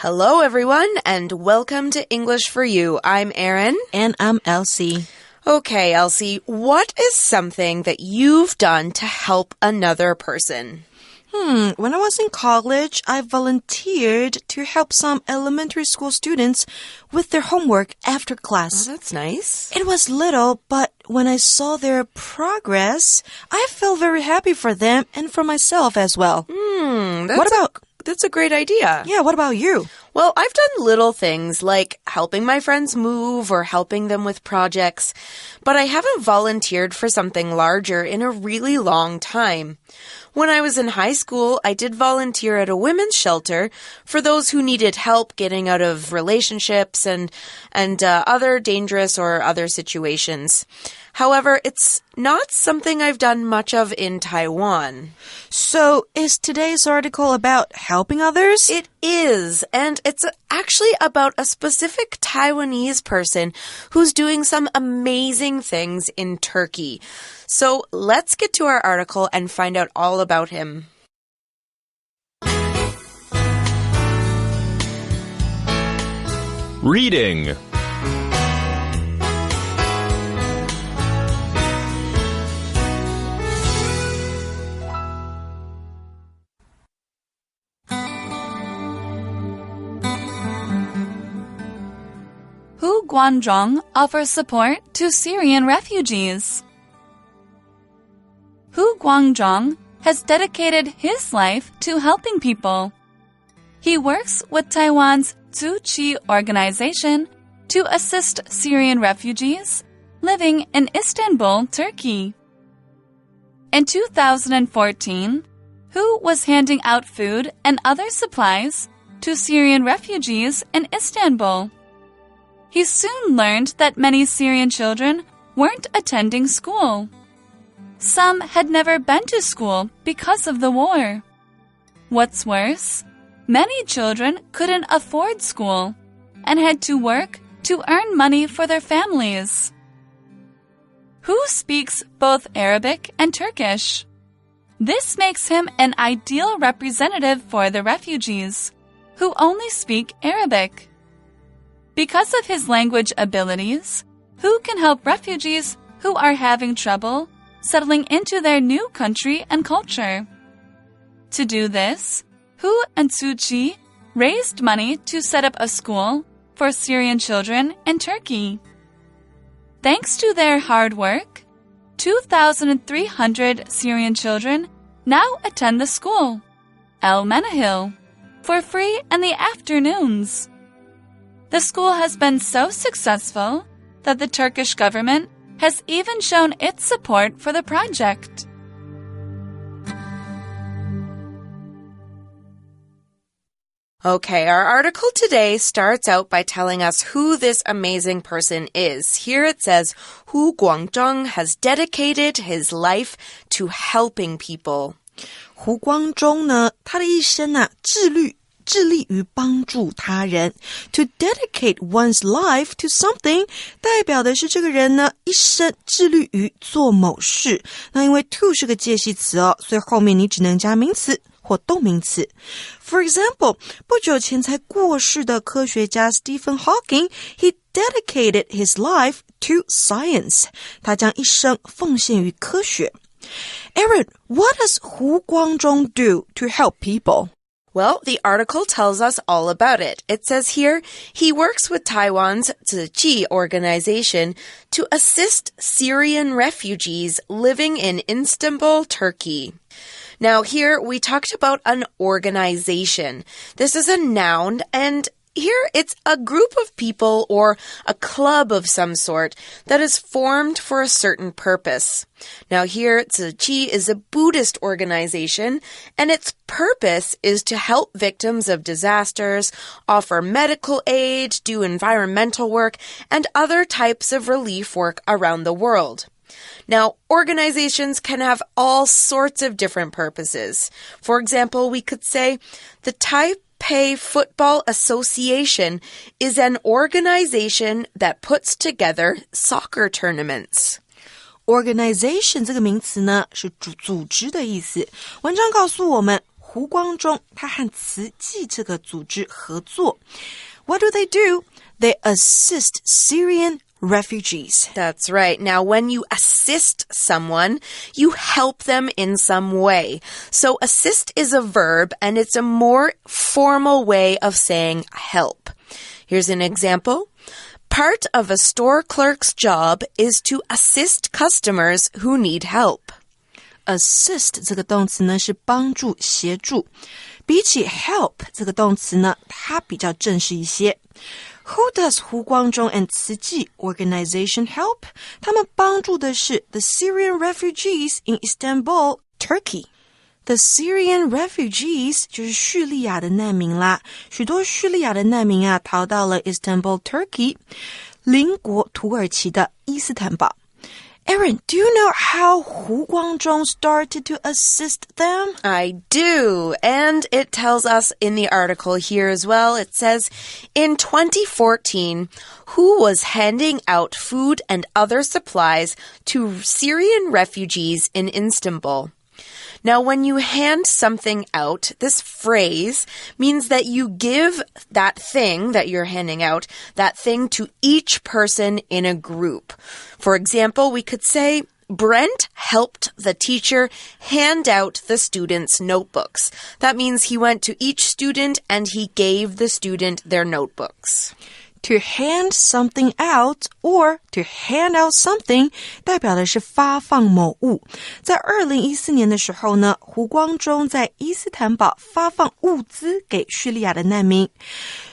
Hello, everyone, and welcome to English for You. I'm Erin. And I'm Elsie. Okay, Elsie, what is something that you've done to help another person? When I was in college, I volunteered to help some elementary school students with their homework after class. Oh, that's nice. It was little, but when I saw their progress, I felt very happy for them and for myself as well. That's a great idea. Yeah, what about you? Well, I've done little things like helping my friends move or helping them with projects, but I haven't volunteered for something larger in a really long time. When I was in high school, I did volunteer at a women's shelter for those who needed help getting out of relationships and other dangerous or other situations. However, it's not something I've done much of in Taiwan. So, is today's article about helping others? It is, and it's actually about a specific Taiwanese person who's doing some amazing things in Turkey. So, let's get to our article and find out all about him. Reading. Hu Guangzhong offers support to Syrian refugees. Hu Guangzhong has dedicated his life to helping people. He works with Taiwan's Tzu Chi organization to assist Syrian refugees living in Istanbul, Turkey. In 2014, Hu was handing out food and other supplies to Syrian refugees in Istanbul. He soon learned that many Syrian children weren't attending school. Some had never been to school because of the war. What's worse, many children couldn't afford school and had to work to earn money for their families. Hu speaks both Arabic and Turkish. This makes him an ideal representative for the refugees, who only speak Arabic. Because of his language abilities, Hu can help refugees who are having trouble settling into their new country and culture. To do this, Hu and Tzu Chi raised money to set up a school for Syrian children in Turkey. Thanks to their hard work, 2,300 Syrian children now attend the school, El Menahil, for free in the afternoons. The school has been so successful that the Turkish government has even shown its support for the project. Okay, our article today starts out by telling us who this amazing person is. Here it says, Hu Guangzhong has dedicated his life to helping people. 胡光中呢，他的一生致力于帮助他人 To dedicate one's life to something 代表的是这个人呢一生致力于做某事。那因为 to 是个介系词哦，所以后面你只能加名词或动名词。For example, 不久前才过世的科学家 Stephen Hawking, he dedicated his life to science. 他将一生奉献于科学。Aaron, what does Hu Guangzhong do to help people? Well, the article tells us all about it. It says here, he works with Taiwan's Tzu Chi organization to assist Syrian refugees living in Istanbul, Turkey. Now, here we talked about an organization. This is a noun, and here it's a group of people or a club of some sort that is formed for a certain purpose. Now here, Tzu Chi is a Buddhist organization, and its purpose is to help victims of disasters, offer medical aid, do environmental work, and other types of relief work around the world. Now, organizations can have all sorts of different purposes. For example, we could say the Taipei Football Association is an organization that puts together soccer tournaments. Organization 这个名词呢是组织的意思。文章告诉我们胡光中他和慈济这个组织合作。What do they do? They assist Syrian refugees. That's right. Now, when you assist someone, you help them in some way. So assist is a verb, and it's a more formal way of saying help. Here's an example. Part of a store clerk's job is to assist customers who need help.Assist 这个动词呢是帮助协助，比起 help 这个动词呢它比较正式一些。Who does 胡光中 and 慈济 organization help? 他们帮助的是 the Syrian refugees in Istanbul, Turkey. The Syrian refugees 就是叙利亚的难民啦，许多叙利亚的难民啊逃到了 Istanbul, Turkey, 邻国土耳其的伊斯坦堡。Erin, do you know how 胡光中 started to assist them? I do, and it tells us in the article here as well. It says, in 2014, Hu was handing out food and other supplies to Syrian refugees in Istanbul.Now, when you hand something out, this phrase means that you give that thing that you're handing out, that thing to each person in a group. For example, we could say, Brent helped the teacher hand out the students' notebooks. That means he went to each student and he gave the student their notebooks.To hand something out or to hand out something 代表的是发放某物。在2014年的时候呢，胡光中在伊斯坦堡发放物资给叙利亚的难民。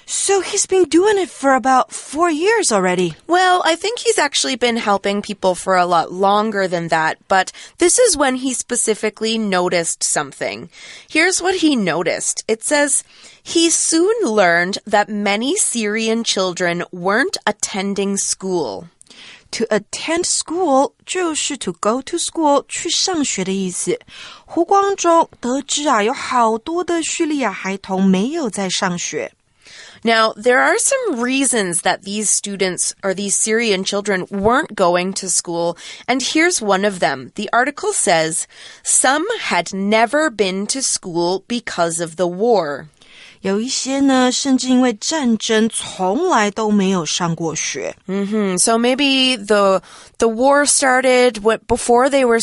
So he's been doing it for about 4 years already. Well, I think he's actually been helping people for a lot longer than that, but this is when he specifically noticed something. Here's what he noticed. It says, he soon learned that many Syrian children weren't attending school.To attend school 就是 to go to school 去上学的意思。胡光中得知啊，有好多的叙利亚孩童没有在上学。Now, there are some reasons that these students or these Syrian children weren't going to school, and here's one of them. The article says, some had never been to school because of the war.有一些呢，甚至因为战争从来都没有上过学。So maybe the war started before they were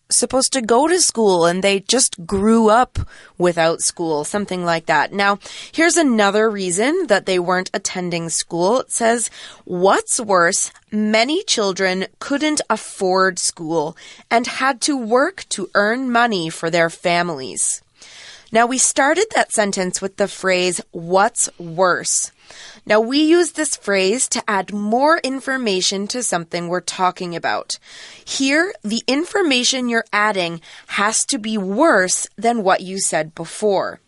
supposed to go to school and they just grew up without school, something like that. Now, here's another reason that they weren't attending school. It says, what's worse, many children couldn't afford school and had to work to earn money for their families.Now, we started that sentence with the phrase, what's worse? Now, we use this phrase to add more information to something we're talking about. Here, the information you're adding has to be worse than what you said before.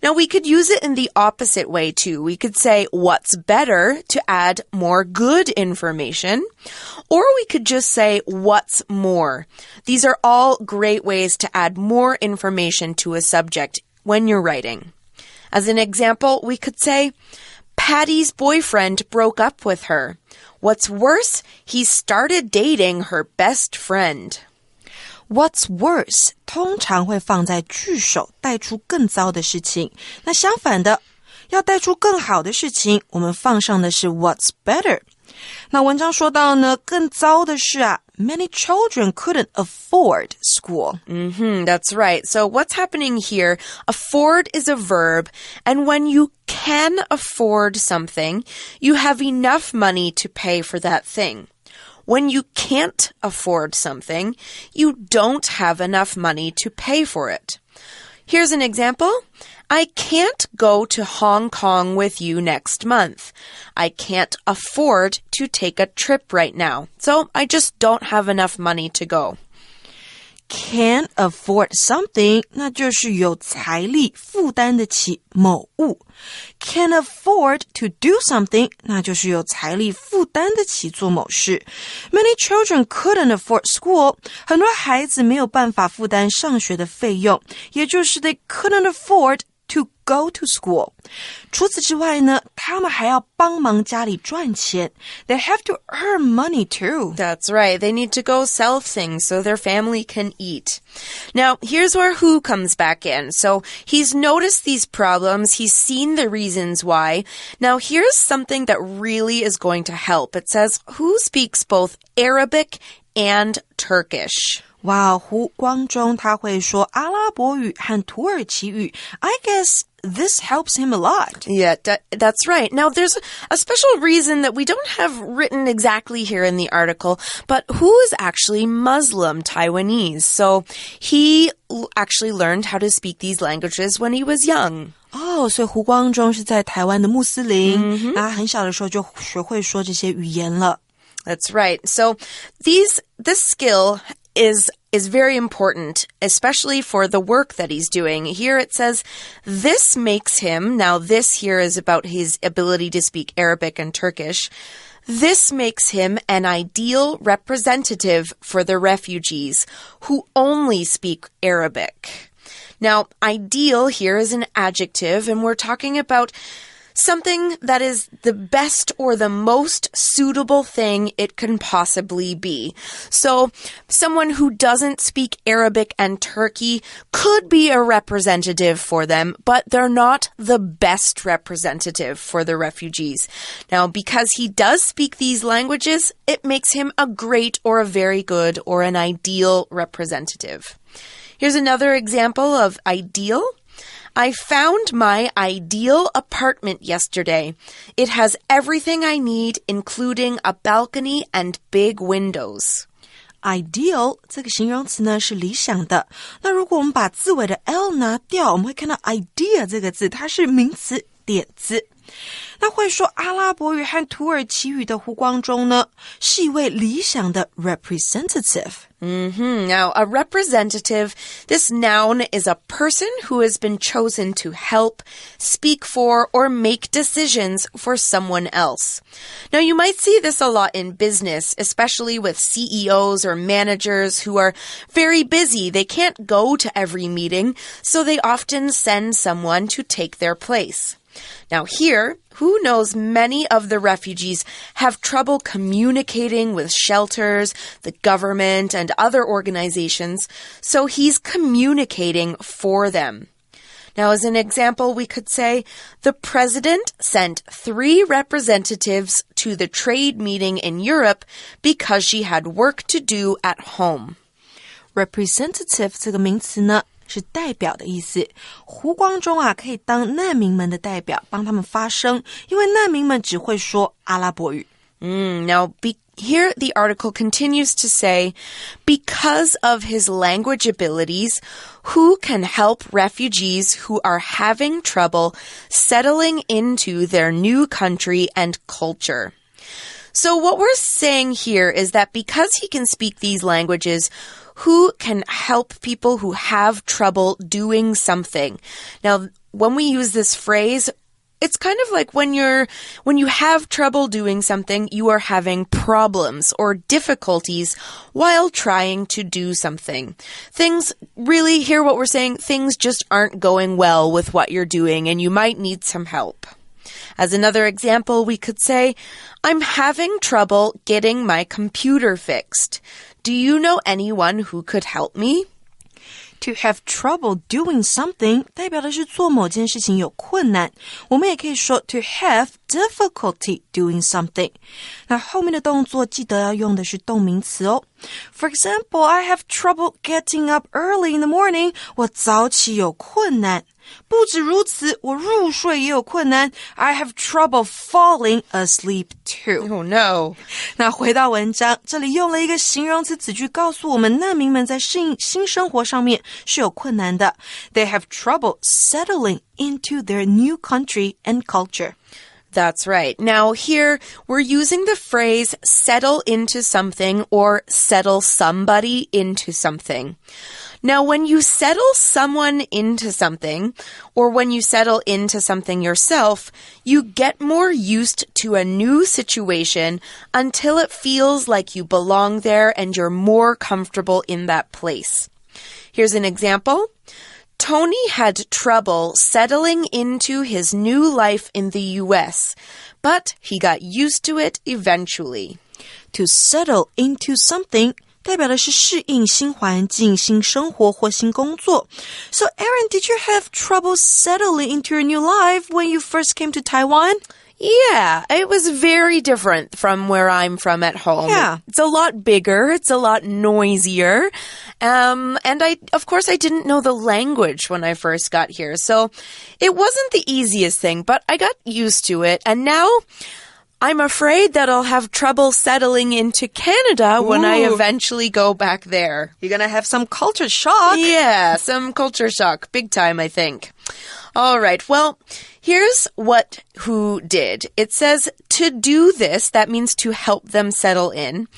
Now, we could use it in the opposite way, too. We could say, what's better, to add more good information. Or we could just say, what's more. These are all great ways to add more information to a subject when you're writing. As an example, we could say, Patty's boyfriend broke up with her. What's worse, he started dating her best friend.What's worse 通常会放在句首，带出更糟的事情。那相反的，要带出更好的事情，我们放上的是 what's better。那文章说到呢，更糟的是啊 many children couldn't afford school. That's right. So what's happening here? Afford is a verb, and when you can afford something, you have enough money to pay for that thing.When you can't afford something, you don't have enough money to pay for it. Here's an example. I can't go to Hong Kong with you next month. I can't afford to take a trip right now. So I just don't have enough money to go.Can't afford something, 那就是有财力负担得起某物。Can't afford to do something, 那就是有财力负担得起做某事。Many children couldn't afford school, 很多孩子没有办法负担上学的费用，也就是 they couldn't afford to go to school. 除此之外呢，他们还要帮忙家里赚钱。They have to earn money too. That's right. They need to go sell things so their family can eat. Now, here's where who comes back in. So he's noticed these problems. He's seen the reasons why. Now, here's something that really is going to help. It says, who speaks both Arabic and Turkish? 哇，胡光中他会说阿拉伯语和土耳其语。I guess this helps him a lot. Yeah, that's right. Now, there's a special reason that we don't have written exactly here in the article, but who is actually Muslim Taiwanese? So he actually learned how to speak these languages when he was young. 哦，所以胡光中是在台湾的穆斯林，那很小的时候就学会说这些语言了。That's right. So this skill is very important, especially for the work that he's doing. Here it says, this makes him, now this here is about his ability to speak Arabic and Turkish. This makes him an ideal representative for the refugees who only speak Arabic. Now, ideal here is an adjective, and we're talking about something that is the best or the most suitable thing it can possibly be. So someone who doesn't speak Arabic and Turkey could be a representative for them, but they're not the best representative for the refugees. Now, because he does speak these languages, it makes him a great or a very good or an ideal representative. Here's another example of ideal. I found my ideal apartment yesterday. It has everything I need, including a balcony and big windows. Ideal 这个形容词呢是理想的。那如果我们把字尾的 l 拿掉，我们会看到 idea 这个字，它是名词点子。那会说阿拉伯语和土耳其语的胡光中呢，是一位理想的 representative. Now, a representative, this noun is a person who has been chosen to help, speak for, or make decisions for someone else. Now, you might see this a lot in business, especially with CEOs or managers who are very busy. They can't go to every meeting, so they often send someone to take their place. Now here, who knows many of the refugees have trouble communicating with shelters, the government, and other organizations, so he's communicating for them. Now, as an example, we could say, the president sent 3 representatives to the trade meeting in Europe because she had work to do at home. Representative 这个名词呢是代表的意思。胡光中啊可以当难民们的代表，帮他们发声，因为难民们只会说阿拉伯语。Now, here the article continues to say, because of his language abilities, who can help refugees who are having trouble settling into their new country and culture? So what we're saying here is that because he can speak these languages, who can help people who have trouble doing something? Now, when we use this phrase, it's kind of like when you have trouble doing something, you are having problems or difficulties while trying to do something. Things really, hear what we're saying, things just aren't going well with what you're doing and you might need some help. As another example, we could say, I'm having trouble getting my computer fixed. Do you know anyone who could help me? To have trouble doing something 代表的是做某件事情有困难，我们也可以说 to have difficulty doing something. 那后面的动作记得要用的是动名词哦。For example, I have trouble getting up early in the morning. 我早起有困难。不止如此，我入睡也有困难。I have trouble falling asleep too. Oh no. 那回到文章，这里用了一个形容词子句告诉我们难民们在适应新生活上面是有困难的。They have trouble settling into their new country and culture. That's right. Now here, we're using the phrase settle into something or settle somebody into something. Now, when you settle someone into something, or when you settle into something yourself, you get more used to a new situation until it feels like you belong there and you're more comfortable in that place. Here's an example. Tony had trouble settling into his new life in the U.S., but he got used to it eventually. To settle into something代表的是适应新环境、新生活或新工作。So, Aaron, did you have trouble settling into your new life when you first came to Taiwan? Yeah, it was very different from where I'm from at home. Yeah. It's a lot bigger. It's a lot noisier. And of course, I didn't know the language when I first got here. So it wasn't the easiest thing, but I got used to it. And now I'm afraid that I'll have trouble settling into Canada when I eventually go back there. You're gonna have some culture shock. Yeah, some culture shock. Big time, I think. All right, well, here's who did. It says to do this, that means to help them settle in.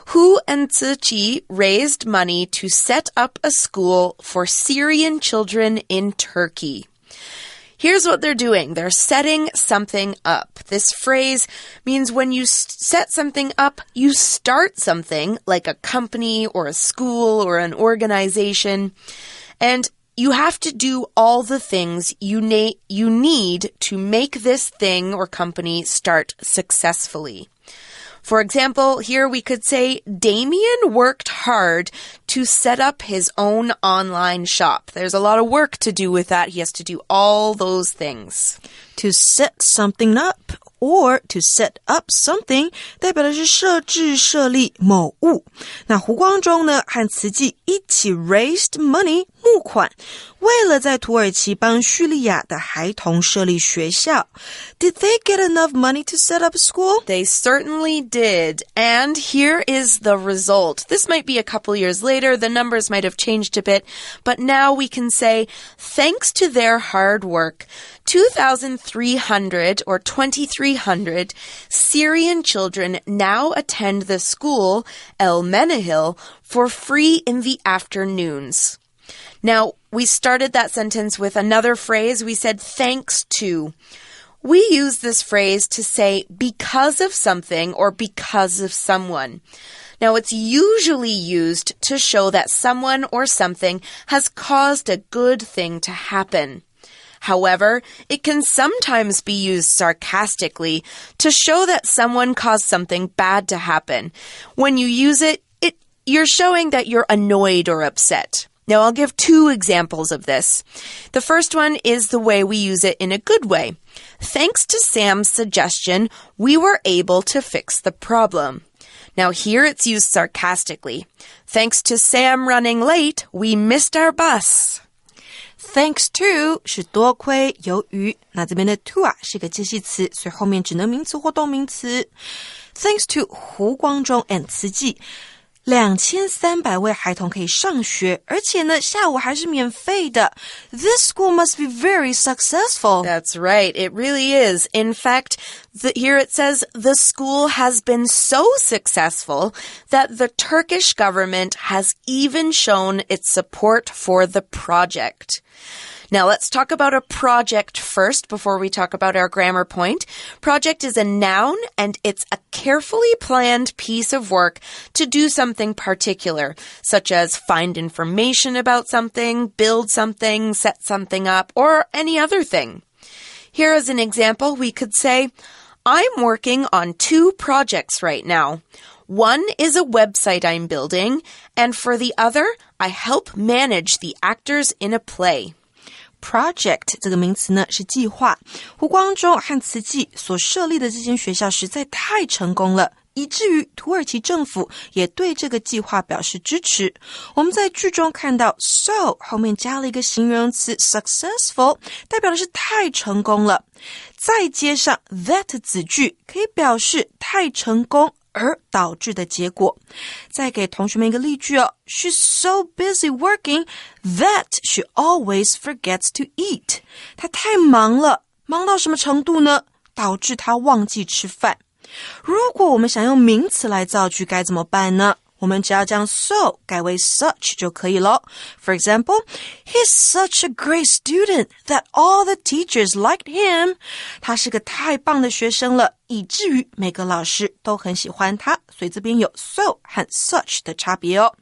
Hu and Ziqi raised money to set up a school for Syrian children in Turkey. Here's what they're doing. They're setting something up. This phrase means when you set something up, you start something like a company or a school or an organization, and you have to do all the things you need to make this thing or company start successfully. For example, here we could say Damien worked hard to set up his own online shop. There's a lot of work to do with that. He has to do all those things. To set something up or to set up something 代表的是设置设立某物。那胡光中呢和慈济一起 raised money 募款，为了在土耳其帮叙利亚的孩童设立学校。Did they get enough money to set up a school? They certainly did. And here is the result. This might be a couple years later. The numbers might have changed a bit. But now we can say, thanks to their hard work, 2,300 or 2,300 Syrian children now attend the school, El Menahil, for free in the afternoons. Now, we started that sentence with another phrase. We said, thanks to. We use this phrase to say because of something or because of someone. Now, it's usually used to show that someone or something has caused a good thing to happen. However, it can sometimes be used sarcastically to show that someone caused something bad to happen. When you use it, you're showing that you're annoyed or upset. Now, I'll give two examples of this. The first one is the way we use it in a good way. Thanks to Sam's suggestion, we were able to fix the problem. Now, here it's used sarcastically. Thanks to Sam running late, we missed our bus. Thanks to 是多亏由于，那这边的 to 是个介系词，所以后面只能名词或动名词。Thanks to 胡光中 and 慈济，2300位孩童可以上学，而且呢，下午还是免费的。This school must be very successful. That's right. It really is. In fact, here it says the school has been so successful that the Turkish government has even shown its support for the project. Now, let's talk about a project first before we talk about our grammar point. Project is a noun, and it's a carefully planned piece of work to do something particular, such as find information about something, build something, set something up, or any other thing. Here is an example. We could say, I'm working on 2 projects right now. One is a website I'm building, and for the other, I help manage the actors in a play.Project 这个名词呢是计划，胡光中和慈济所设立的这间学校实在太成功了，以至于土耳其政府也对这个计划表示支持。我们在句中看到 so 后面加了一个形容词 successful， 代表的是太成功了，再接上 that 子句可以表示太成功而导致的结果。再给同学们一个例句哦 She's so busy working that she always forgets to eat. 她太忙了，忙到什么程度呢？导致她忘记吃饭。如果我们想用名词来造句该怎么办呢？我们只要将 so 改为 such 就可以了。For example, he's such a great student that all the teachers liked him. 他是个太棒的学生了，以至于每个老师都很喜欢他。所以这边有 so 和 such 的差别哦。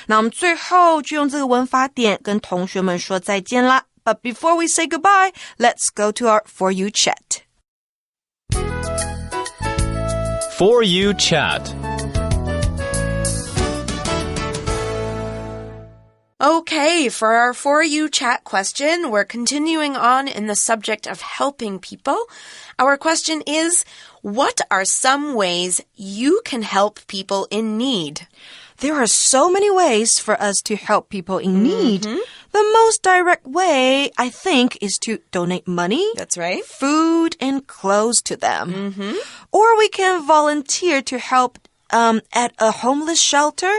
那我们最后就用这个文法点跟同学们说再见啦。But before we say goodbye, let's go to our For You chat. For You chat. Okay, for our For You chat question, we're continuing on in the subject of helping people. Our question is, what are some ways you can help people in need? There are so many ways for us to help people in need. The most direct way, I think, is to donate money, That's right. food, and clothes to them. Or we can volunteer to help at a homeless shelter.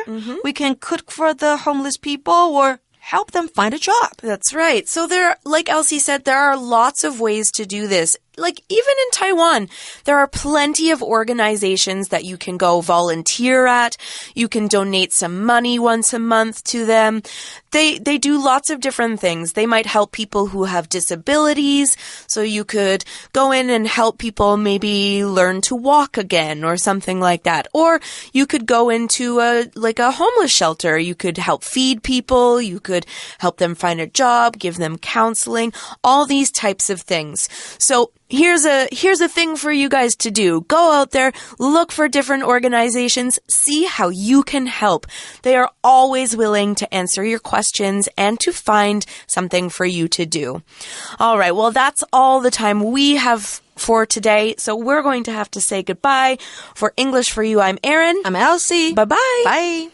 We can cook for the homeless people or help them find a job. That's right. So like Elsie said, there are lots of ways to do this. Like even in Taiwan, there are plenty of organizations that you can go volunteer at. You can donate some money once a month to them. They do lots of different things. They might help people who have disabilities. So you could go in and help people maybe learn to walk again or something like that. Or you could go into a homeless shelter. You could help feed people. You could help them find a job, give them counseling, all these types of things. So here's a thing for you guys to do. Go out there, look for different organizations, see how you can help. They are always willing to answer your questions and to find something for you to do. All right, well, that's all the time we have for today. So we're going to have to say goodbye. For English for You, I'm Erin. I'm Elsie. Bye-bye. Bye.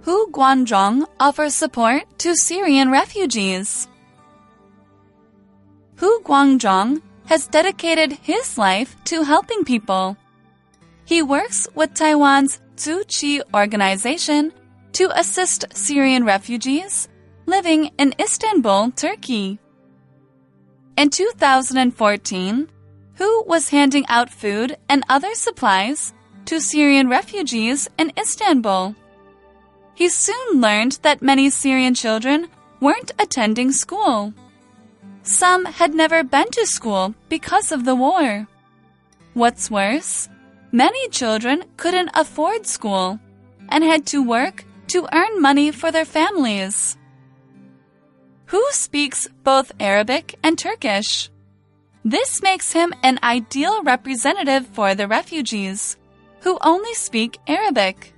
Hu Guangzhong offers support to Syrian refugees. Hu Guangzhong has dedicated his life to helping people. He works with Taiwan's Tzu Chi organization to assist Syrian refugees living in Istanbul, Turkey. In 2014, Hu was handing out food and other supplies to Syrian refugees in Istanbul. He soon learned that many Syrian children weren't attending school. Some had never been to school because of the war. What's worse, many children couldn't afford school and had to work to earn money for their families. Hu speaks both Arabic and Turkish. This makes him an ideal representative for the refugees, who only speak Arabic.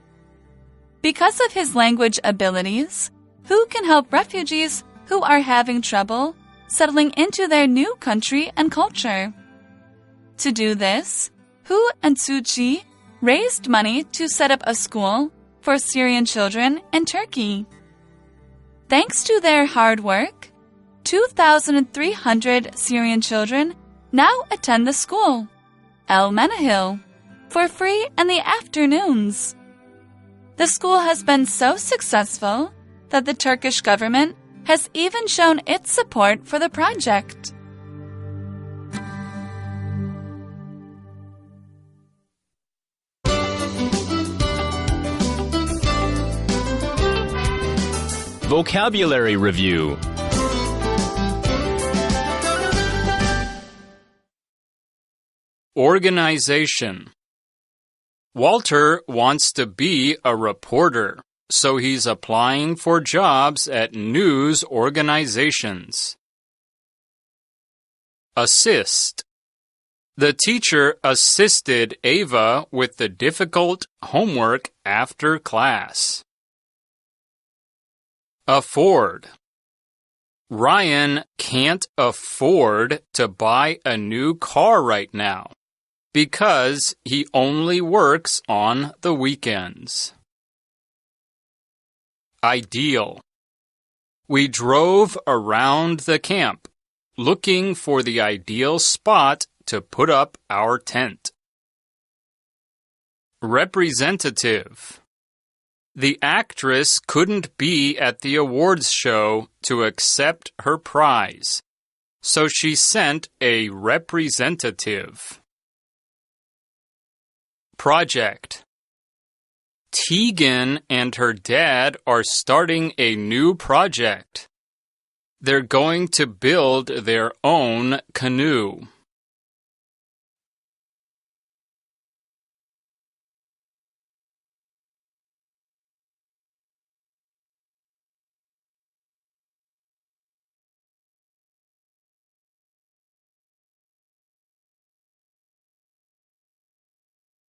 Because of his language abilities, Hu can help refugees who are having trouble settling into their new country and culture. To do this, Hu and Tzu Chi raised money to set up a school for Syrian children in Turkey. Thanks to their hard work, 2,300 Syrian children now attend the school, El Menahil, for free in the afternoons. The school has been so successful that the Turkish government has even shown its support for the project. Vocabulary Review. Organization. Walter wants to be a reporter, so he's applying for jobs at news organizations. Assist. The teacher assisted Ava with the difficult homework after class. Afford. Ryan can't afford to buy a new car right now because he only works on the weekends. Ideal. We drove around the camp looking for the ideal spot to put up our tent. Representative. The actress couldn't be at the awards show to accept her prize, so she sent a representative. project. Tegan and her dad are starting a new project. They're going to build their own canoe.